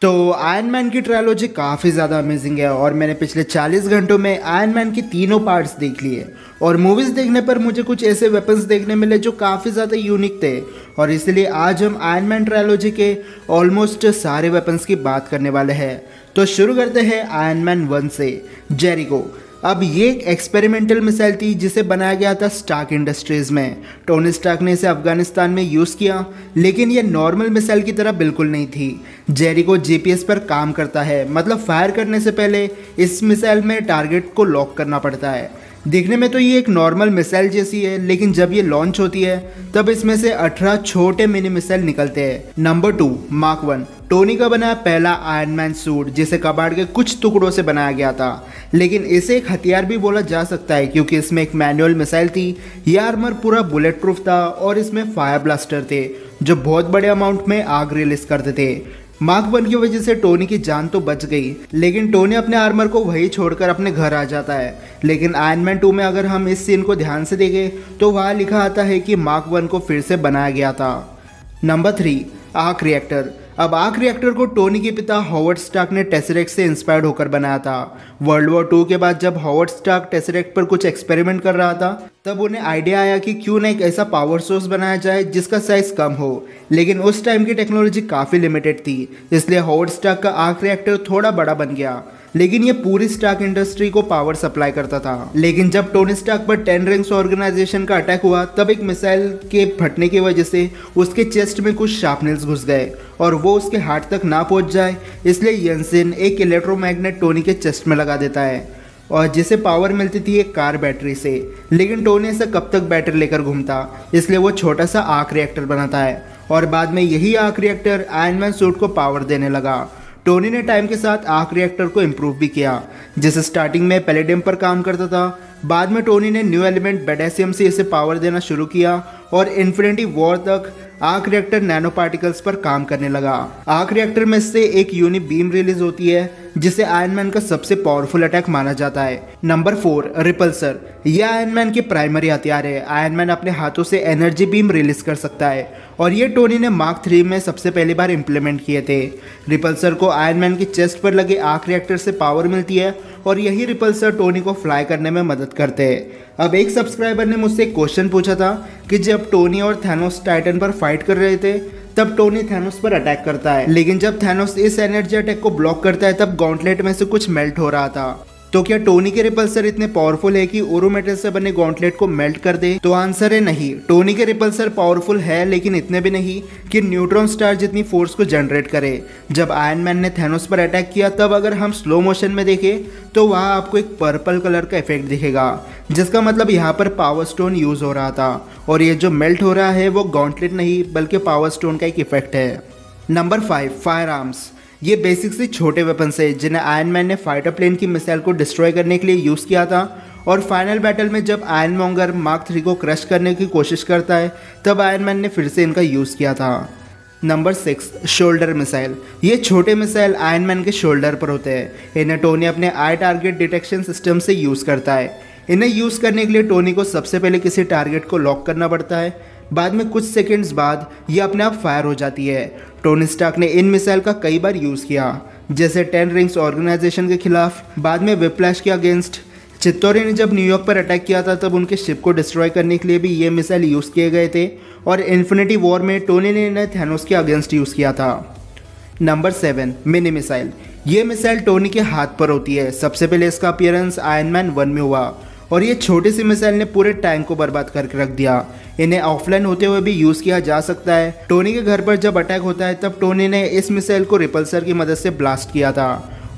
तो iron man की trilogy काफ़ी ज़्यादा अमेजिंग है और मैंने पिछले 40 घंटों में आयरन मैन की तीनों पार्ट्स देख लिए। और मूवीज़ देखने पर मुझे कुछ ऐसे वेपन्स देखने मिले जो काफ़ी ज़्यादा यूनिक थे, और इसलिए आज हम आयरन मैन ट्रायोलॉजी के ऑलमोस्ट सारे वेपन्स की बात करने वाले हैं। तो शुरू करते हैं आयरन मैन 1 से, जेरिको। अब ये एक एक्सपेरिमेंटल मिसाइल थी जिसे बनाया गया था स्टार्क इंडस्ट्रीज़ में। टोनी स्टार्क ने इसे अफगानिस्तान में यूज़ किया, लेकिन ये नॉर्मल मिसाइल की तरह बिल्कुल नहीं थी। जेरिको जीपीएस पर काम करता है, मतलब फायर करने से पहले इस मिसाइल में टारगेट को लॉक करना पड़ता है। देखने में तो ये एक नॉर्मल मिसाइल जैसी है, लेकिन जब ये लॉन्च होती है तब इसमें से 18 छोटे मिनी मिसाइल निकलते हैं। Number 2, mark 1। टोनी का बनाया पहला आयरन मैन सूट, जिसे कबाड़ के कुछ टुकड़ों से बनाया गया था, लेकिन इसे एक हथियार भी बोला जा सकता है क्योंकि इसमें एक मैनुअल मिसाइल थी। यह आर्मर पूरा बुलेट प्रूफ था और इसमें फायर ब्लास्टर थे जो बहुत बड़े अमाउंट में आग रिलीज करते थे। मार्क 1 की वजह से टोनी की जान तो बच गई, लेकिन टोनी अपने आर्मर को वहीं छोड़कर अपने घर आ जाता है। लेकिन आयरन मैन 2 में अगर हम इस सीन को ध्यान से देखें तो वहाँ लिखा आता है कि मार्क 1 को फिर से बनाया गया था। Number 3, arc reactor. अब आर्क रिएक्टर को टोनी के पिता हॉवर्ड स्टार्क ने टेसरेक्ट से इंस्पायर्ड होकर बनाया था। वर्ल्ड वॉर 2 के बाद जब हॉवर्ड स्टार्क टेसरेक्ट पर कुछ एक्सपेरिमेंट कर रहा था, तब उन्हें आइडिया आया कि क्यों ना एक ऐसा पावर सोर्स बनाया जाए जिसका साइज कम हो। लेकिन उस टाइम की टेक्नोलॉजी काफ़ी लिमिटेड थी, इसलिए हॉवर्ड स्टार्क का आर्क रिएक्टर थोड़ा बड़ा बन गया, लेकिन ये पूरी स्टार्क इंडस्ट्री को पावर सप्लाई करता था। लेकिन जब टोनी स्टार्क पर 10 रिंग्स ऑर्गेनाइजेशन का अटैक हुआ, तब एक मिसाइल के फटने की वजह से उसके चेस्ट में कुछ शार्पनेल्स घुस गए और वो उसके हार्ट तक ना पहुंच जाए, इसलिए यंसेन एक इलेक्ट्रोमैग्नेट टोनी के चेस्ट में लगा देता है, और जिसे पावर मिलती थी एक कार बैटरी से। लेकिन टोनी ऐसा कब तक बैटरी लेकर घूमता, इसलिए वो छोटा सा आर्क रिएक्टर बनाता है, और बाद में यही arc reactor iron man suit को पावर देने लगा। टोनी ने टाइम के साथ आर्क रिएक्टर को इम्प्रूव भी किया, जिसे स्टार्टिंग में पैलेडियम पर काम करता था। बाद में टोनी ने न्यू एलिमेंट बेडेसियम से इसे पावर देना शुरू किया, और इन्फिनिटी वॉर तक आर्क रिएक्टर नैनो पार्टिकल्स पर काम करने लगा। आर्क रिएक्टर में से एक यूनि बीम रिलीज होती है, जिसे आयरन मैन का सबसे पावरफुल अटैक माना जाता है। Number 4, repulsor. यह आयरन मैन के प्राइमरी हथियार है। आयरन मैन अपने हाथों से एनर्जी बीम रिलीज कर सकता है, और ये टोनी ने मार्क 3 में सबसे पहली बार इम्प्लीमेंट किए थे। रिपल्सर को आयरन मैन की चेस्ट पर लगे आर्क रिएक्टर से पावर मिलती है, और यही रिपल्सर टोनी को फ्लाई करने में मदद करते हैं। अब एक सब्सक्राइबर ने मुझसे एक क्वेश्चन पूछा था कि जब टोनी और थैनोस टाइटन पर फाइट कर रहे थे, तब टोनी थैनोस पर अटैक करता है, लेकिन जब थैनोस इस एनर्जी अटैक को ब्लॉक करता है तब गॉन्टलेट में से कुछ मेल्ट हो रहा था। तो क्या टोनी के रिपल्सर इतने पावरफुल है कि ओरो मेटल से बने गॉन्टलेट को मेल्ट कर दे? तो आंसर है नहीं। टोनी के रिपल्सर पावरफुल है, लेकिन इतने भी नहीं कि न्यूट्रॉन स्टार जितनी फोर्स को जनरेट करे। जब आयरन मैन ने थैनोस पर अटैक किया, तब अगर हम स्लो मोशन में देखें तो वहाँ आपको एक पर्पल कलर का इफेक्ट दिखेगा, जिसका मतलब यहाँ पर पावर स्टोन यूज हो रहा था, और ये जो मेल्ट हो रहा है वो गॉन्टलेट नहीं बल्कि पावर स्टोन का एक इफेक्ट है। Number 5, fire arms. ये बेसिक से छोटे वेपन्स है जिन्हें आयरन मैन ने फाइटर प्लेन की मिसाइल को डिस्ट्रॉय करने के लिए यूज़ किया था, और फाइनल बैटल में जब आयरन मॉन्गर मार्क 3 को क्रश करने की कोशिश करता है, तब आयरन मैन ने फिर से इनका यूज़ किया था। Number 6, shoulder missile. ये छोटे मिसाइल आयरन मैन के शोल्डर पर होते हैं। इन्हें टोनी अपने आई टारगेट डिटेक्शन सिस्टम से यूज़ करता है। इन्हें यूज़ करने के लिए टोनी को सबसे पहले किसी टारगेट को लॉक करना पड़ता है, बाद में कुछ सेकंड्स बाद ये अपने आप फायर हो जाती है। टोनी स्टार्क ने इन मिसाइल का कई बार यूज़ किया, जैसे 10 रिंग्स ऑर्गेनाइजेशन के खिलाफ, बाद में विप्लैश के अगेंस्ट। चित्तौरी ने जब न्यूयॉर्क पर अटैक किया था, तब उनके शिप को डिस्ट्रॉय करने के लिए भी ये मिसाइल यूज़ किए गए थे, और इन्फिनिटी वॉर में टोनी ने इन्हें थैनोस के अगेंस्ट यूज़ किया था। Number 7, mini missile. ये मिसाइल टोनी के हाथ पर होती है। सबसे पहले इसका अपीयरेंस आयरन मैन 1 में हुआ, और ये छोटी सी मिसाइल ने पूरे टैंक को बर्बाद करके रख दिया। इन्हें ऑफलाइन होते हुए भी यूज़ किया जा सकता है। टोनी के घर पर जब अटैक होता है, तब टोनी ने इस मिसाइल को रिपल्सर की मदद से ब्लास्ट किया था,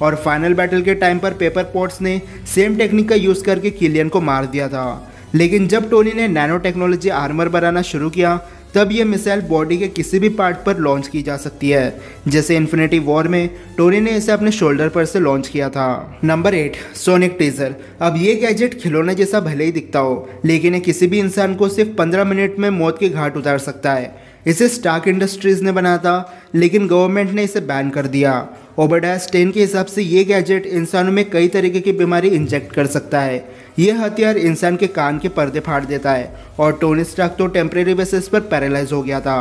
और फाइनल बैटल के टाइम पर पेपर पॉट्स ने सेम टेक्निक का यूज़ करके किलियन को मार दिया था। लेकिन जब टोनी ने नैनो टेक्नोलॉजी आर्मर बनाना शुरू किया, तब ये मिसाइल बॉडी के किसी भी पार्ट पर लॉन्च की जा सकती है, जैसे इन्फिनिटी वॉर में टोनी ने इसे अपने शोल्डर पर से लॉन्च किया था। Number 8, sonic taser. अब ये गैजेट खिलौने जैसा भले ही दिखता हो, लेकिन ये किसी भी इंसान को सिर्फ 15 मिनट में मौत के घाट उतार सकता है। इसे स्टार्क इंडस्ट्रीज ने बनाया था, लेकिन गवर्नमेंट ने इसे बैन कर दिया। ओबेडाया स्टेन के हिसाब से ये गैजेट इंसानों में कई तरीके की बीमारी इंजेक्ट कर सकता है। यह हथियार इंसान के कान के पर्दे फाड़ देता है, और टोनी स्टार्क तो टेम्परेरी बेसिस पर पैरालाइज हो गया था।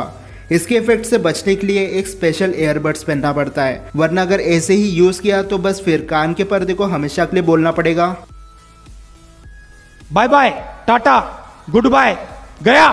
इसके इफेक्ट से बचने के लिए एक स्पेशल ईयरबड्स पहनना पड़ता है, वरना अगर ऐसे ही यूज किया तो बस फिर कान के पर्दे को हमेशा के लिए बोलना पड़ेगा bye bye, tata, goodbye, गया।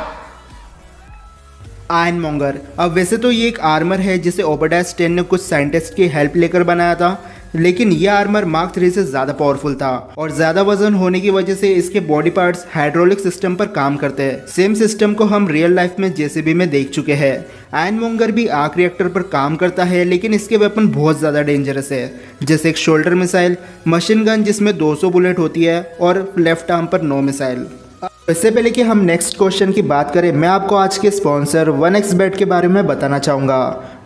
Ironmonger. अब वैसे तो ये एक आर्मर है जिसे ओबडास 10 ने कुछ साइंटिस्ट की हेल्प लेकर बनाया था, लेकिन यह आर्मर मार्क 3 से ज़्यादा पावरफुल था और ज़्यादा वजन होने की वजह से इसके बॉडी पार्ट्स हाइड्रोलिक सिस्टम पर काम करते हैं। सेम सिस्टम को हम रियल लाइफ में जेसीबी में देख चुके हैं। आयरन मॉन्गर भी आर्क रिएक्टर पर काम करता है, लेकिन इसके वेपन बहुत ज़्यादा डेंजरस है, जैसे एक शोल्डर मिसाइल, मशीन गन जिसमें 200 बुलेट होती है और लेफ्ट आर्म पर 9 मिसाइल। इससे पहले कि हम नेक्स्ट क्वेश्चन की बात करें, मैं आपको आज के स्पॉन्सर 1xBet के बारे में बताना चाहूँगा।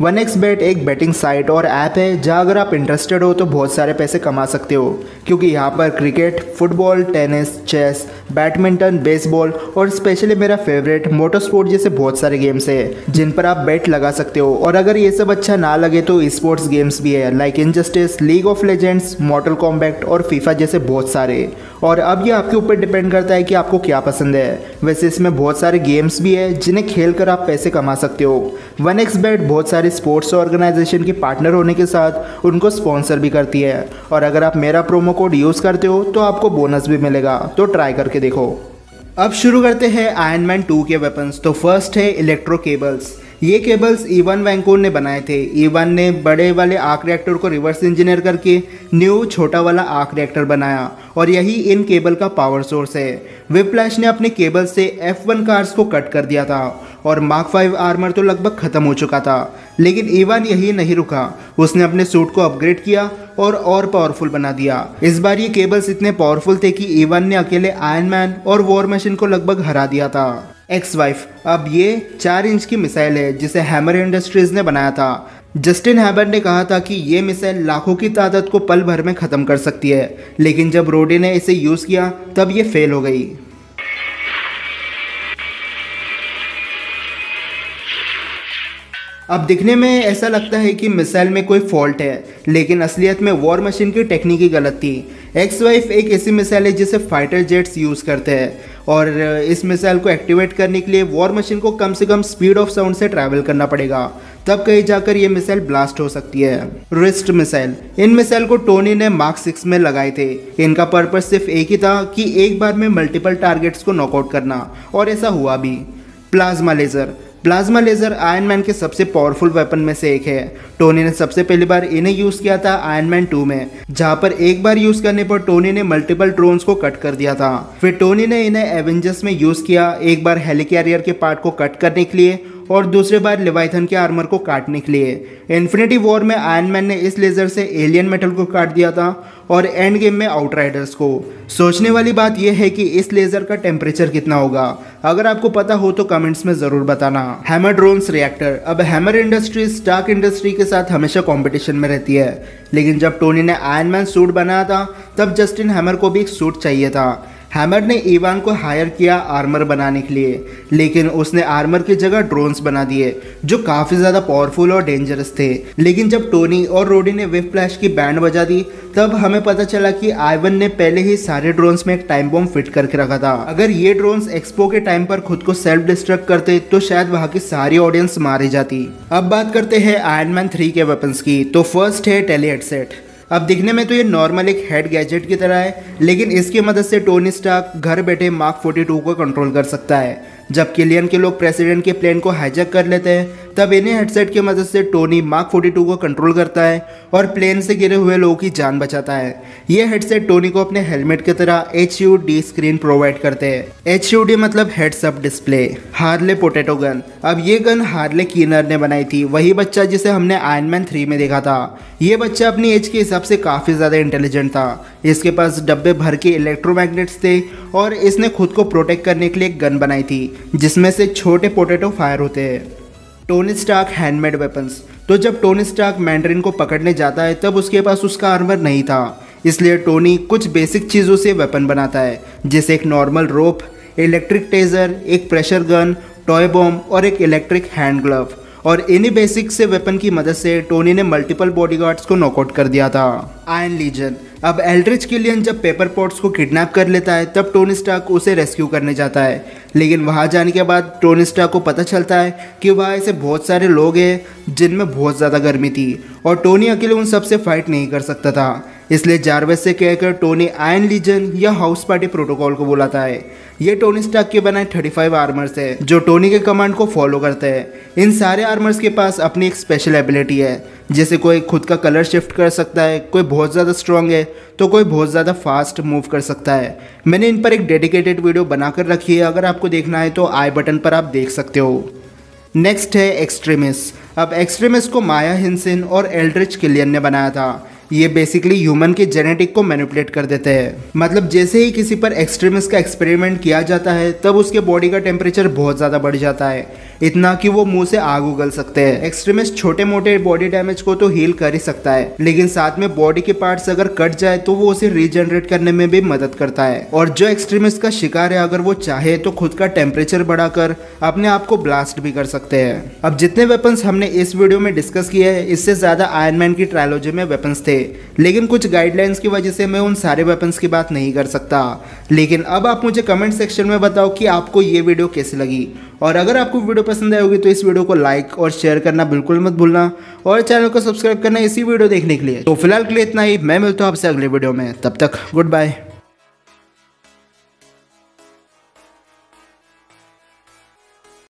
1xBet एक बेटिंग साइट और ऐप है जहाँ अगर आप इंटरेस्टेड हो तो बहुत सारे पैसे कमा सकते हो, क्योंकि यहाँ पर cricket, football, tennis, chess, badminton, baseball और स्पेशली मेरा फेवरेट मोटर स्पोर्ट जैसे बहुत सारे गेम्स है जिन पर आप बेट लगा सकते हो। और अगर ये सब अच्छा ना लगे तो स्पोर्ट्स गेम्स भी है, like injustice, league of legends, मॉर्टल combat और फीफा जैसे बहुत सारे। और अब ये आपके ऊपर डिपेंड करता है कि आपको क्या पसंद है। वैसे इसमें बहुत सारे गेम्स भी है जिन्हें खेल कर आप पैसे कमा सकते हो। 1xBet बहुत सारे स्पोर्ट्स ऑर्गेनाइजेशन के पार्टनर होने के साथ उनको स्पॉन्सर भी करती है, और अगर आप मेरा प्रोमो कोड यूज़ करते हो तो आपको बोनस भी मिलेगा, तो ट्राई करके देखो। अब शुरू करते हैं आयरन मैन 2 के वेपन्स। तो फर्स्ट है इलेक्ट्रो केबल्स। ये केबल्स इवान वैंकोर ने बनाए थे। इवान ने बड़े वाले आर्क रिएक्टर को रिवर्स इंजीनियर करके न्यू छोटा वाला आर्क रिएक्टर बनाया, और यही इन केबल का पावर सोर्स है। व्हिप्लैश ने अपने केबल से F1 कार्स को कट कर दिया था, और मार्क 5 आर्मर तो लगभग खत्म हो चुका था, लेकिन इवान यही नहीं रुका। उसने अपने सूट को अपग्रेड किया और पावरफुल बना दिया। इस बार ये केबल्स इतने पावरफुल थे कि इवान ने अकेले आयरन मैन और वॉर मशीन को लगभग हरा दिया था। Ex wife. अब ये 4 इंच की मिसाइल है जिसे हैमर इंडस्ट्रीज ने बनाया था। जस्टिन हैमर ने कहा था कि ये मिसाइल लाखों की तादाद को पल भर में ख़त्म कर सकती है, लेकिन जब रोडी ने इसे यूज़ किया तब ये फेल हो गई। अब दिखने में ऐसा लगता है कि मिसाइल में कोई फॉल्ट है, लेकिन असलियत में वॉर मशीन की टेक्निक ही गलत थी। एक्स वाइफ एक ऐसी मिसाइल है जिसे फाइटर जेट्स यूज़ करते हैं, और इस मिसाइल को एक्टिवेट करने के लिए वॉर मशीन को कम से कम स्पीड ऑफ साउंड से ट्रैवल करना पड़ेगा, तब कहीं जाकर ये मिसाइल ब्लास्ट हो सकती है। Wrist missile. इन मिसाइल को टोनी ने मार्क 6 में लगाए थे। इनका पर्पस सिर्फ एक ही था कि एक बार में मल्टीपल टारगेट्स को नॉकआउट करना, और ऐसा हुआ भी। Plasma laser. Plasma laser iron man के सबसे पावरफुल वेपन में से एक है। टोनी ने सबसे पहली बार इन्हें यूज़ किया था आयरन मैन 2 में, जहां पर एक बार यूज़ करने पर टोनी ने मल्टीपल ड्रोन्स को कट कर दिया था। फिर टोनी ने इन्हें एवेंजर्स में यूज़ किया, एक बार हेलिकैरियर के पार्ट को कट करने के लिए और दूसरी बार लेवाइथन के आर्मर को काटने के लिए। इन्फिनिटी वॉर में आयरन मैन ने इस लेज़र से एलियन मेटल को काट दिया था, और एंड गेम में आउटराइडर्स को। सोचने वाली बात यह है कि इस लेज़र का टेम्परेचर कितना होगा। अगर आपको पता हो तो कमेंट्स में ज़रूर बताना। Hammer drones reactor. अब हैमर इंडस्ट्रीज स्टार्क इंडस्ट्री के साथ हमेशा कंपटीशन में रहती है, लेकिन जब टोनी ने आयरन मैन सूट बनाया था तब जस्टिन हैमर को भी एक सूट चाहिए था। हैमर ने इवान को हायर किया आर्मर बनाने के लिए, लेकिन उसने आर्मर की जगह ड्रोन्स बना दिए जो काफ़ी ज़्यादा पावरफुल और डेंजरस थे। लेकिन जब टोनी और रोडी ने व्हिप्लैश की बैंड बजा दी तब हमें पता चला कि आइवन ने पहले ही सारे ड्रोन्स में एक टाइम बॉम्ब फिट करके रखा था। अगर ये ड्रोन्स एक्सपो के टाइम पर खुद को सेल्फ डिस्ट्रक्ट करते तो शायद वहाँ की सारी ऑडियंस मारी जाती। अब बात करते हैं आयरन मैन 3 के वेपन्स की। तो फर्स्ट है टेली हेडसेट। अब दिखने में तो ये नॉर्मल एक हेड गैजेट की तरह है, लेकिन इसकी मदद से टोनी स्टार्क घर बैठे मार्क 42 को कंट्रोल कर सकता है। जब किलियन के लोग प्रेसिडेंट के प्लेन को हाईजैक कर लेते हैं तब इन्हीं हेडसेट की मदद से टोनी मार्क 42 को कंट्रोल करता है और प्लेन से गिरे हुए लोगों की जान बचाता है। ये हेडसेट टोनी को अपने हेलमेट की तरह HUD स्क्रीन प्रोवाइड करते हैं। HUD मतलब heads up display. Harley potato gun. अब ये गन हार्ले कीनर ने बनाई थी, वही बच्चा जिसे हमने आयरन मैन 3 में देखा था। ये बच्चा अपनी एज के हिसाब से काफ़ी ज़्यादा इंटेलिजेंट था। इसके पास डब्बे भर के इलेक्ट्रोमैग्नेट्स थे और इसने खुद को प्रोटेक्ट करने के लिए एक गन बनाई थी जिसमें से छोटे पोटैटो फायर होते हैं। Tony Stark handmade weapons. तो जब टोनी स्टार्क मैंडरिन को पकड़ने जाता है तब उसके पास उसका आर्मर नहीं था, इसलिए टोनी कुछ बेसिक चीज़ों से वेपन बनाता है, जैसे एक नॉर्मल रोप, इलेक्ट्रिक टेजर, एक प्रेशर गन, टॉय बॉम्ब और एक इलेक्ट्रिक हैंड ग्लव। और इन्हीं बेसिक से वेपन की मदद से टोनी ने मल्टीपल बॉडीगार्ड्स को नॉकआउट कर दिया था। Iron Legion. अब एल्ड्रिच किलियन जब पेपर पॉट्स को किडनैप कर लेता है तब टोनी स्टार्क उसे रेस्क्यू करने जाता है, लेकिन वहां जाने के बाद टोनी स्टार्क को पता चलता है कि वहाँ ऐसे बहुत सारे लोग हैं जिनमें बहुत ज़्यादा गर्मी थी और टोनी अकेले उन सबसे फाइट नहीं कर सकता था। इसलिए जारवेस से कहकर टोनी आयरन लीजन या हाउस पार्टी प्रोटोकॉल को बुलाता है। ये टोनी स्टार्क के बनाए 35 आर्मर्स है जो टोनी के कमांड को फॉलो करते हैं। इन सारे आर्मर्स के पास अपनी एक स्पेशल एबिलिटी है, जैसे कोई खुद का कलर शिफ्ट कर सकता है, कोई बहुत ज़्यादा स्ट्रांग है तो कोई बहुत ज़्यादा फास्ट मूव कर सकता है। मैंने इन पर एक डेडिकेटेड वीडियो बनाकर रखी है, अगर आपको देखना है तो आई बटन पर आप देख सकते हो। नेक्स्ट है एक्सट्रीमिस। अब एक्सट्रीमिस को माया हिंसन और एल्ड्रिच किलियन ने बनाया था। ये बेसिकली ह्यूमन के जेनेटिक को मैनिपुलेट कर देते हैं। मतलब जैसे ही किसी पर एक्सट्रीमिस का एक्सपेरिमेंट किया जाता है तब उसके बॉडी का टेम्परेचर बहुत ज़्यादा बढ़ जाता है, इतना कि वो मुंह से आग उगल सकते हैं। एक्सट्रीमिस छोटे मोटे बॉडी डैमेज को तो हील कर ही सकता है, लेकिन साथ में बॉडी के पार्ट्स अगर कट जाए तो वो उसे रीजनरेट करने में भी मदद करता है। और जो एक्सट्रीमिस का शिकार है अगर वो चाहे तो खुद का टेम्परेचर बढ़ाकर अपने आप को ब्लास्ट भी कर सकते हैं। अब जितने वेपन्स हमने इस वीडियो में डिस्कस किए हैं इससे ज़्यादा आयरन मैन की ट्रायलॉजी में वेपन्स थे, लेकिन कुछ गाइडलाइंस की वजह से मैं उन सारे वेपन्स की बात नहीं कर सकता। लेकिन अब आप मुझे कमेंट सेक्शन में बताओ कि आपको ये वीडियो कैसी लगी, और अगर आपको वीडियो पसंद आई होगी तो इस वीडियो को लाइक और शेयर करना बिल्कुल मत भूलना, और चैनल को सब्सक्राइब करना इसी वीडियो देखने के लिए। तो फिलहाल के लिए इतना ही, मैं मिलता हूँ आपसे अगले वीडियो में, तब तक गुड बाय।